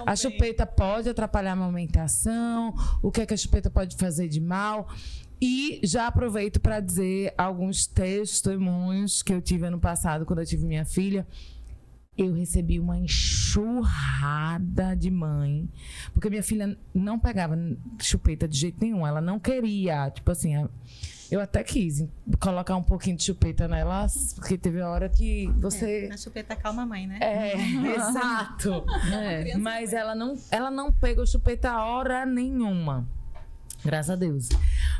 A chupeta pode atrapalhar a amamentação, o que é que a chupeta pode fazer de mal. E já aproveito para dizer alguns testemunhos que eu tive ano passado, quando eu tive minha filha. Eu recebi uma enxurrada de mãe, porque minha filha não pegava chupeta de jeito nenhum, ela não queria, tipo assim, eu até quis colocar um pouquinho de chupeta nela, porque teve a hora que você... A chupeta calma a mãe, né? Exato. Mas ela não pegou chupeta a hora nenhuma. Graças a Deus.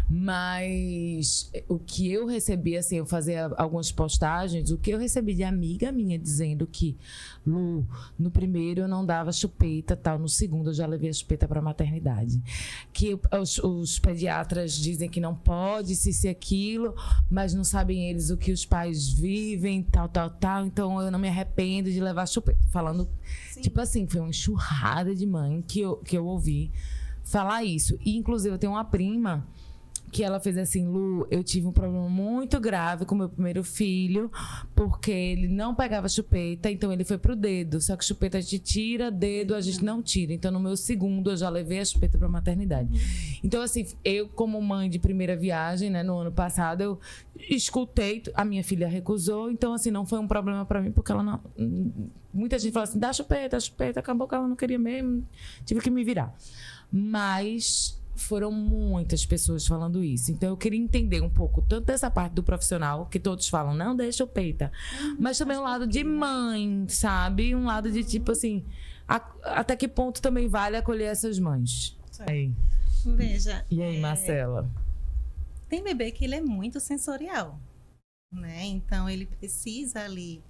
Mas o que eu recebi, assim, eu fazia algumas postagens, o que eu recebi de amiga minha dizendo que, Lu, no primeiro eu não dava chupeta, tal, no segundo eu já levei a chupeta para maternidade. Que os pediatras dizem que não pode, se aquilo, mas não sabem eles o que os pais vivem, tal, então eu não me arrependo de levar chupeta. Falando, tipo assim, foi uma enxurrada de mãe que eu ouvi falar isso. E, inclusive, eu tenho uma prima que ela fez assim: Lu, eu tive um problema muito grave com meu primeiro filho, porque ele não pegava chupeta, então ele foi pro dedo. Só que chupeta a gente tira, dedo a gente não tira. Então, no meu segundo, eu já levei a chupeta pra maternidade. Então, assim, eu, como mãe de primeira viagem, né, no ano passado, eu escutei, a minha filha recusou, então, assim, não foi um problema pra mim, porque ela não... Muita gente fala assim: dá chupeta, acabou que ela não queria mesmo, tive que me virar. Mas foram muitas pessoas falando isso. Então eu queria entender um pouco tanto dessa parte do profissional, que todos falam, não deixa o peita, mas também um lado de mãe, sabe? Um lado de tipo assim, até que ponto também vale acolher essas mães? Aí. Veja. E aí, Marcela? Tem bebê que ele é muito sensorial, né? Então ele precisa ali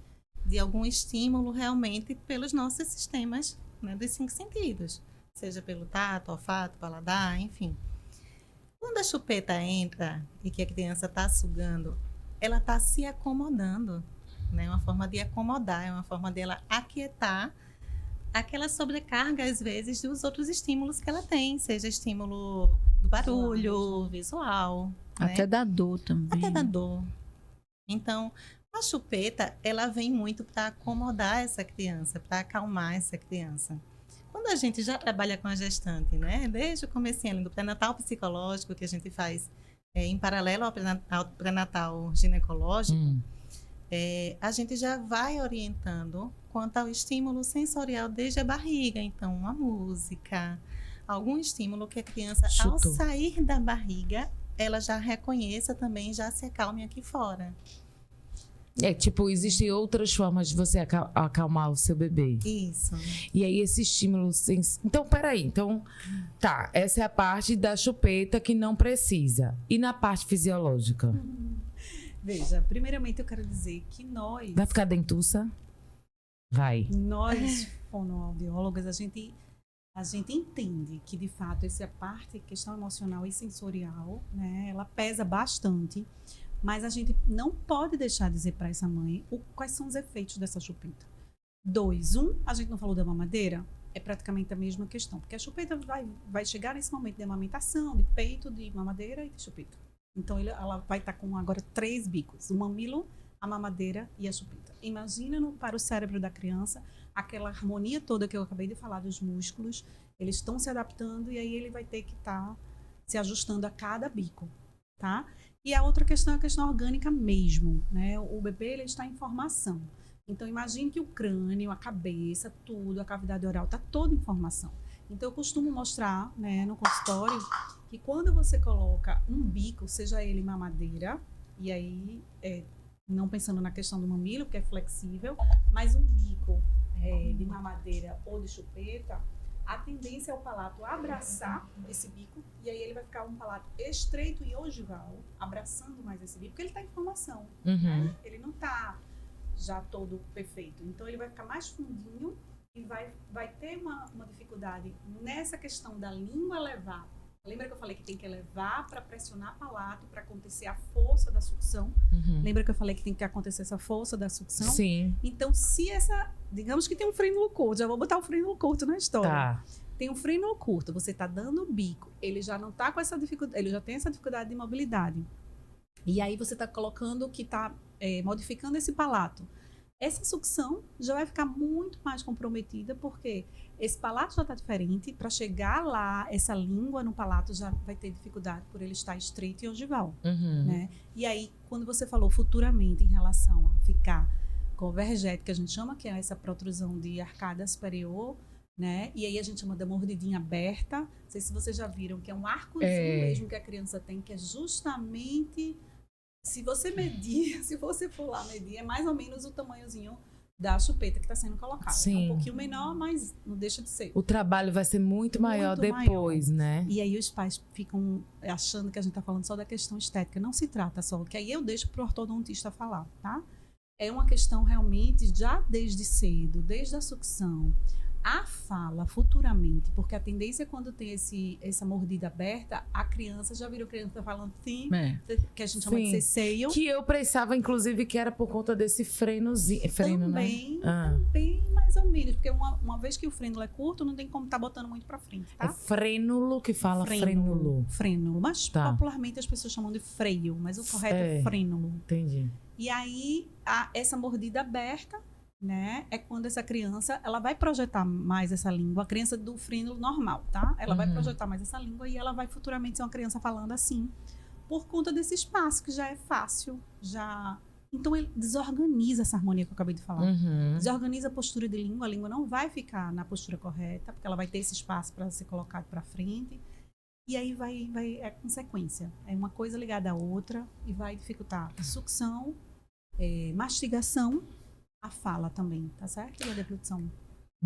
de algum estímulo realmente pelos nossos sistemas, né, dos 5 sentidos. Seja pelo tato, olfato, paladar, enfim. Quando a chupeta entra e que a criança está sugando, ela está se acomodando, né? É uma forma de acomodar, é uma forma dela aquietar aquela sobrecarga, às vezes, dos outros estímulos que ela tem, seja estímulo do barulho, visual. Até né? da dor também. Até da dor. Então, a chupeta, ela vem muito para acomodar essa criança, para acalmar essa criança. Quando a gente já trabalha com a gestante, né? Desde o comecinho ali do pré-natal psicológico, que a gente faz em paralelo ao pré-natal ginecológico, a gente já vai orientando quanto ao estímulo sensorial desde a barriga. Então, uma música, algum estímulo que a criança, ao sair da barriga, ela já reconheça também, já se acalme aqui fora. Tipo, existem outras formas de você acalmar o seu bebê. Isso. E aí, esse estímulo... Então, peraí. Então, tá. Essa é a parte da chupeta que não precisa. E na parte fisiológica? Veja, primeiramente eu quero dizer que nós... Vai ficar dentuça? Vai. Nós, fonoaudiólogos, a gente entende que, de fato, essa parte, questão emocional e sensorial, né, ela pesa bastante. Mas a gente não pode deixar de dizer para essa mãe quais são os efeitos dessa chupeta. 2, a gente não falou da mamadeira, é praticamente a mesma questão. Porque a chupeta vai chegar nesse momento de amamentação, de peito, de mamadeira e de chupeta. Então, ela vai estar com agora 3 bicos. O mamilo, a mamadeira e a chupeta. Imagina para o cérebro da criança aquela harmonia toda que eu acabei de falar dos músculos. Eles estão se adaptando e aí ele vai ter que estar se ajustando a cada bico, tá? E a outra questão é a questão orgânica mesmo, né? O bebê, ele está em formação. Então, imagine que o crânio, a cabeça, tudo, a cavidade oral, está toda em formação. Então, eu costumo mostrar, né, no consultório, que quando você coloca um bico, seja ele mamadeira, e aí, não pensando na questão do mamilo, que é flexível, mas um bico de mamadeira ou de chupeta, a tendência é o palato abraçar esse bico, e aí ele vai ficar um palato estreito e ogival, abraçando mais esse bico, porque ele está em formação. Né? Ele não está já todo perfeito. Então, ele vai ficar mais fundinho e vai ter uma dificuldade nessa questão da língua levar. Lembra que eu falei que tem que levar para pressionar palato, para acontecer a força da sucção? Lembra que eu falei que tem que acontecer essa força da sucção? Sim. Então, se digamos que tem um frênulo curto, já vou botar o frênulo curto na história. Tá. Tem um frênulo curto, você está dando o bico, ele já não está com essa dificuldade, ele já tem essa dificuldade de mobilidade. E aí você está colocando que está modificando esse palato. essa sucção já vai ficar muito mais comprometida, porque esse palato já está diferente. Para chegar lá, essa língua no palato já vai ter dificuldade por ele estar estreito e ogival, né? E aí, quando você falou futuramente em relação a ficar convergente, que a gente chama, que é essa protrusão de arcada superior, né? E aí a gente chama da mordidinha aberta. Não sei se vocês já viram, que é um arcozinho mesmo que a criança tem, que é justamente... Se você medir, se você for lá medir, é mais ou menos o tamanhozinho da chupeta que está sendo colocada. Sim. É um pouquinho menor, mas não deixa de ser. O trabalho vai ser muito maior depois, né? E aí os pais ficam achando que a gente está falando só da questão estética. Não se trata só, que aí eu deixo para o ortodontista falar, tá? É uma questão realmente já desde cedo, desde a sucção. A fala futuramente, porque a tendência quando tem essa mordida aberta, a criança, já virou criança falando assim, que a gente chama de ceceio. Que eu pensava, inclusive, que era por conta desse frenozinho. Também, também mais ou menos, porque uma vez que o frênulo é curto, não tem como estar botando muito pra frente, tá? É frênulo que fala frênulo. Frênulo, mas popularmente as pessoas chamam de freio, mas o correto é frênulo. Entendi. E aí, essa mordida aberta, né, é quando essa criança, ela vai projetar mais essa língua, a criança do frênulo normal, tá? Ela vai projetar mais essa língua e ela vai futuramente ser uma criança falando assim, por conta desse espaço que já é fácil, já... Então, ele desorganiza essa harmonia que eu acabei de falar. Desorganiza a postura de língua, a língua não vai ficar na postura correta, porque ela vai ter esse espaço para ser colocado para frente. E aí é consequência. É uma coisa ligada à outra e vai dificultar a sucção, mastigação, a fala também, tá certo? E a deglutição.